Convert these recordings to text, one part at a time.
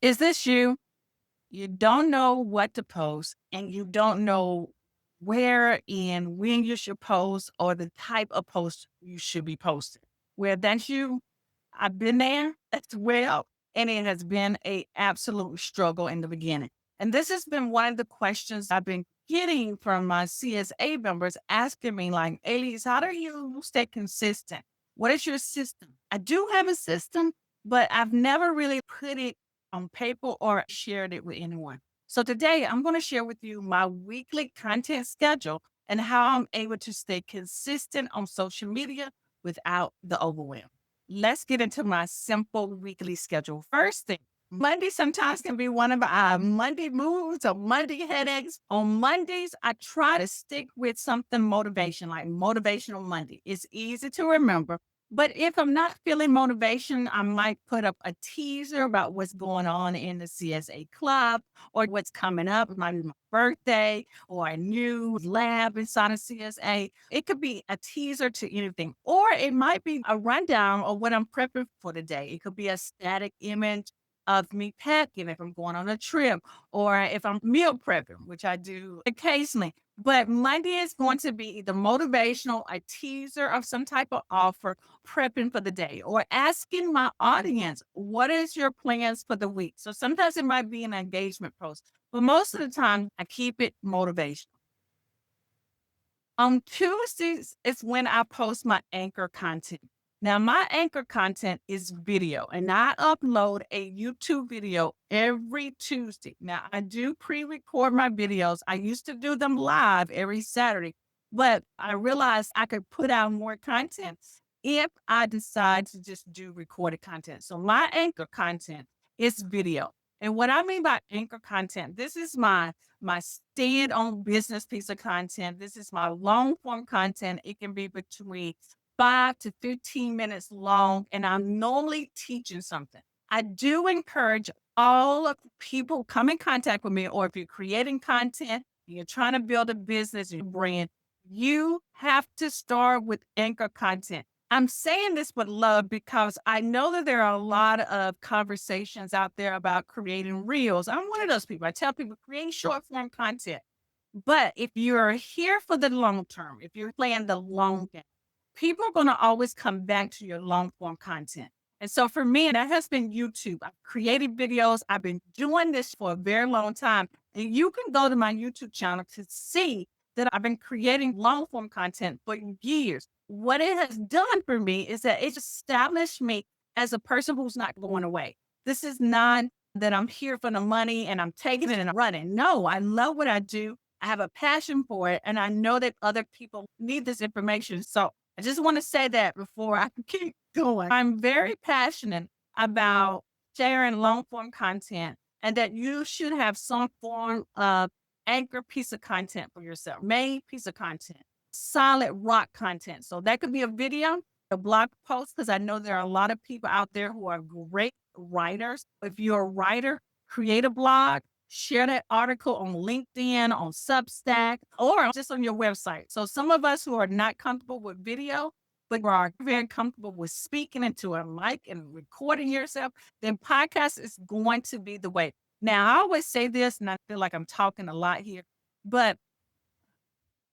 Is this you? You don't know what to post and you don't know where and when you should post or the type of post you should be posting. Where that's you, I've been there as well. And it has been a absolute struggle in the beginning. And this has been one of the questions I've been getting from my CSA members asking me, like, Alease, how do you stay consistent? What is your system? I do have a system, but I've never really put it on paper or shared it with anyone. So today I'm going to share with you my weekly content schedule and how I'm able to stay consistent on social media without the overwhelm. Let's get into my simple weekly schedule. First thing, Monday sometimes can be one of our Monday moods or Monday headaches. On Mondays, I try to stick with something motivation, like Motivational Monday. It's easy to remember. But if I'm not feeling motivation, I might put up a teaser about what's going on in the CSA club or what's coming up. It might be my birthday or a new lab inside of CSA. It could be a teaser to anything, or it might be a rundown of what I'm prepping for the day. It could be a static image of me packing if I'm going on a trip or if I'm meal prepping, which I do occasionally. But Monday is going to be either motivational, a teaser of some type of offer, prepping for the day, or asking my audience, what is your plans for the week? So sometimes it might be an engagement post, but most of the time I keep it motivational. On Tuesdays is when I post my anchor content. Now, my anchor content is video, and I upload a YouTube video every Tuesday. Now, I do pre record my videos. I used to do them live every Saturday, but I realized I could put out more content if I decide to just do recorded content. So, my anchor content is video. And what I mean by anchor content, this is my stand on business piece of content. This is my long form content. It can be between 5 to 15 minutes long, and I'm normally teaching something. I do encourage all of the people come in contact with me, or if you're creating content, you're trying to build a business, your brand, you have to start with anchor content. I'm saying this with love because I know that there are a lot of conversations out there about creating reels. I'm one of those people. I tell people create short form content. But if you're here for the long term, if you're playing the long game, people are going to always come back to your long form content. And so for me, that has been YouTube. I've created videos. I've been doing this for a very long time. And you can go to my YouTube channel to see that I've been creating long form content for years. What it has done for me is that it's established me as a person who's not going away. This is not that I'm here for the money and I'm taking it and I'm running. No, I love what I do. I have a passion for it. And I know that other people need this information. So I just want to say that before I keep going. I'm very passionate about sharing long form content and that you should have some form of anchor piece of content for yourself, main piece of content, solid rock content. So that could be a video, a blog post, because I know there are a lot of people out there who are great writers. If you're a writer, create a blog, share that article on LinkedIn, on Substack, or just on your website. So some of us who are not comfortable with video, but are very comfortable with speaking into a mic and recording yourself, then podcast is going to be the way. Now, I always say this, and I feel like I'm talking a lot here, but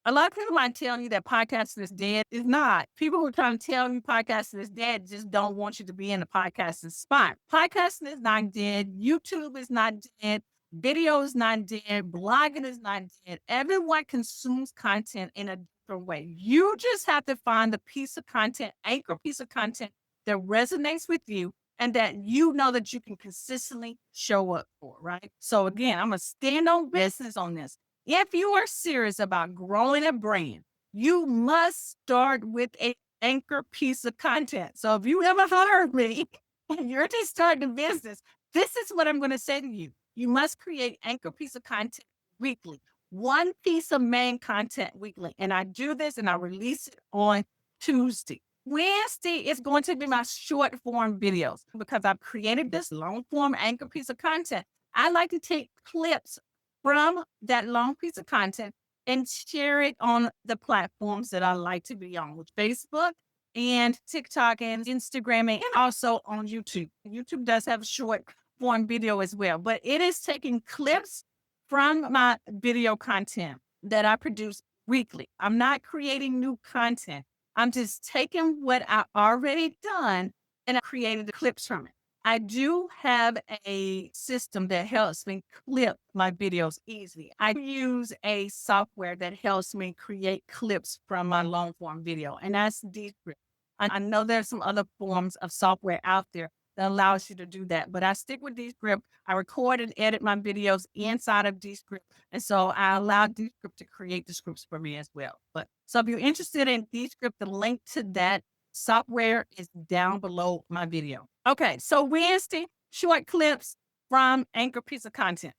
a lot of people might tell you that podcasting is dead. It's not. People who are trying to tell you podcasting is dead just don't want you to be in the podcasting spot. Podcasting is not dead. YouTube is not dead. Video is not dead. Blogging is not dead. Everyone consumes content in a different way. You just have to find the piece of content, anchor piece of content that resonates with you and that you know that you can consistently show up for, right? So again, I'm going to stand on business on this. If you are serious about growing a brand, you must start with a anchor piece of content. So if you ever hired me and you're just starting a business, this is what I'm going to say to you. You must create anchor piece of content weekly, one piece of main content weekly. And I do this and I release it on Tuesday. Wednesday is going to be my short form videos because I've created this long form anchor piece of content. I like to take clips from that long piece of content and share it on the platforms that I like to be on, with Facebook and TikTok and Instagram and also on YouTube. YouTube does have short form video as well, but it is taking clips from my video content that I produce weekly. I'm not creating new content. I'm just taking what I already done and I created the clips from it. I do have a system that helps me clip my videos easily. I use a software that helps me create clips from my long form video, and that's Descript. I know there's some other forms of software out there that allows you to do that, but I stick with Descript. I record and edit my videos inside of Descript, and so I allow Descript to create the scripts for me as well. But so if you're interested in Descript, the link to that software is down below my video. Okay, so Wednesday, short clips from Anchor piece of content.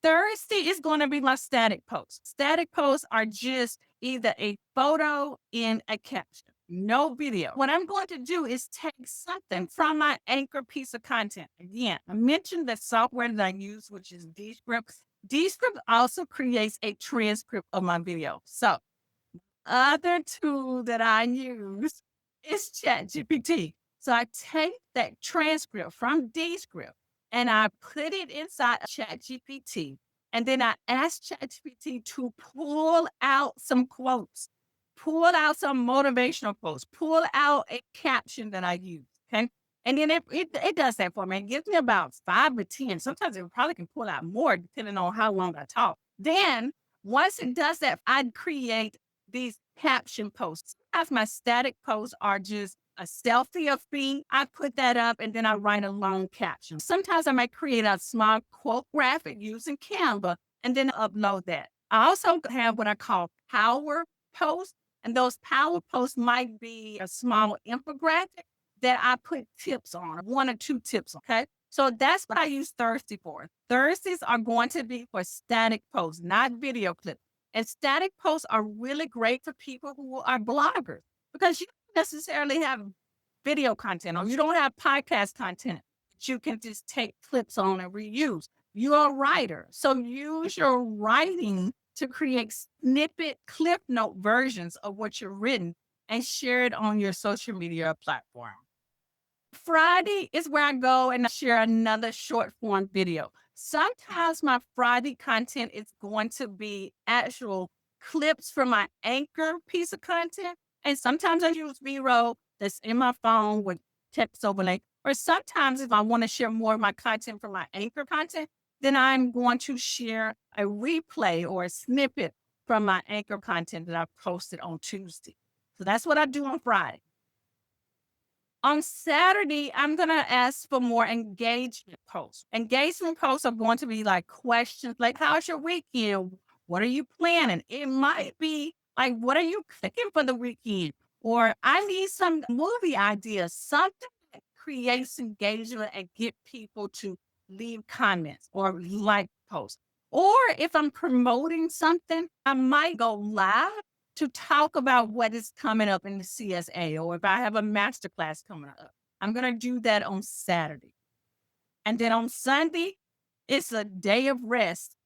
Thursday is going to be my static posts. Static posts are just either a photo and a caption, no video. What I'm going to do is take something from my Anchor piece of content. Again, I mentioned the software that I use, which is Descript. Descript also creates a transcript of my video. So other tool that I use is ChatGPT. So I take that transcript from Descript and I put it inside ChatGPT. And then I ask ChatGPT to pull out some quotes, pull out some motivational quotes, pull out a caption that I use. Okay. And then it does that for me. It gives me about 5 to 10. Sometimes it probably can pull out more depending on how long I talk. Then once it does that, I'd create these caption posts. As my static posts are just a selfie of me, I put that up and then I write a long caption. Sometimes I might create a small quote graphic using Canva and then upload that. I also have what I call power posts, and those power posts might be a small infographic that I put tips on, 1 or 2 tips. Okay. So that's what I use Thursday for. Thursdays are going to be for static posts, not video clips. And static posts are really great for people who are bloggers because you don't necessarily have video content or you don't have podcast content that you can just take clips on and reuse. You're a writer. So use your writing to create snippet clip note versions of what you've written and share it on your social media platform. Friday is where I go and I share another short form video. Sometimes my Friday content is going to be actual clips from my Anchor piece of content. And sometimes I use B-roll that's in my phone with text overlay. Or sometimes if I want to share more of my content from my Anchor content, then I'm going to share a replay or a snippet from my Anchor content that I posted on Tuesday. So that's what I do on Friday. On Saturday, I'm going to ask for more engagement posts. Engagement posts are going to be like questions like, how's your weekend? What are you planning? It might be like, what are you cooking for the weekend? Or I need some movie ideas, something that creates engagement and get people to leave comments or like posts. Or if I'm promoting something, I might go live to talk about what is coming up in the CSA, or if I have a masterclass coming up. I'm going to do that on Saturday. And then on Sunday, it's a day of rest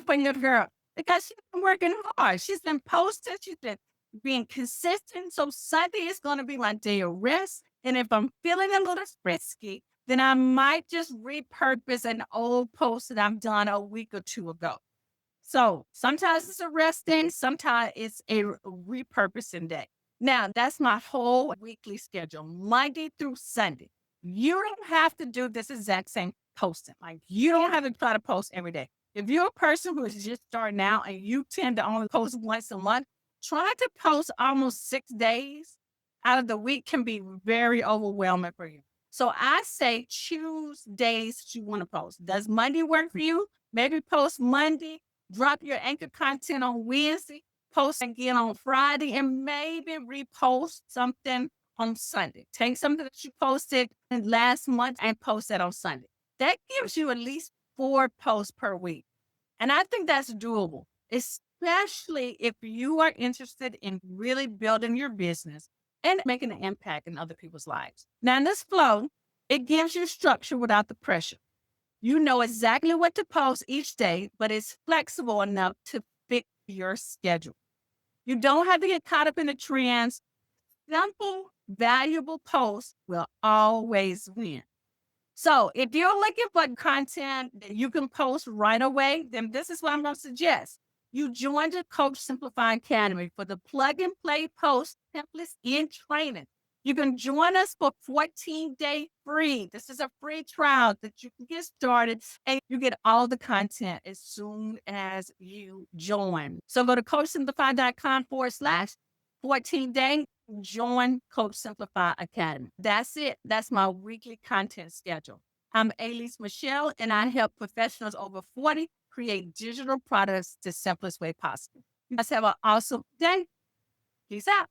for your girl because she's been working hard. She's been posting, she's been being consistent. So Sunday is going to be my day of rest. And if I'm feeling a little frisky, then I might just repurpose an old post that I've done a week or two ago. So sometimes it's a rest day, sometimes it's a repurposing day. Now, that's my whole weekly schedule, Monday through Sunday. You don't have to do this exact same posting. Like, you don't have to try to post every day. If you're a person who is just starting out and you tend to only post once a month, trying to post almost 6 days out of the week can be very overwhelming for you. So I say choose days that you want to post. Does Monday work for you? Maybe post Monday. Drop your Anchor content on Wednesday, post again on Friday, and maybe repost something on Sunday. Take something that you posted last month and post that on Sunday. That gives you at least 4 posts per week. And I think that's doable, especially if you are interested in really building your business and making an impact in other people's lives. Now, in this flow, it gives you structure without the pressure. You know exactly what to post each day, but it's flexible enough to fit your schedule. You don't have to get caught up in the trends. Simple, valuable posts will always win. So if you're looking for content that you can post right away, then this is what I'm going to suggest. You join the Coach Simplify Academy for the plug and play post templates in training. You can join us for 14-day free. This is a free trial that you can get started and you get all the content as soon as you join. So go to coachsimplify.com/. 14-day, join Coach Simplify Academy. That's it. That's my weekly content schedule. I'm Alease Michelle, and I help professionals over 40 create digital products the simplest way possible. You guys have an awesome day. Peace out.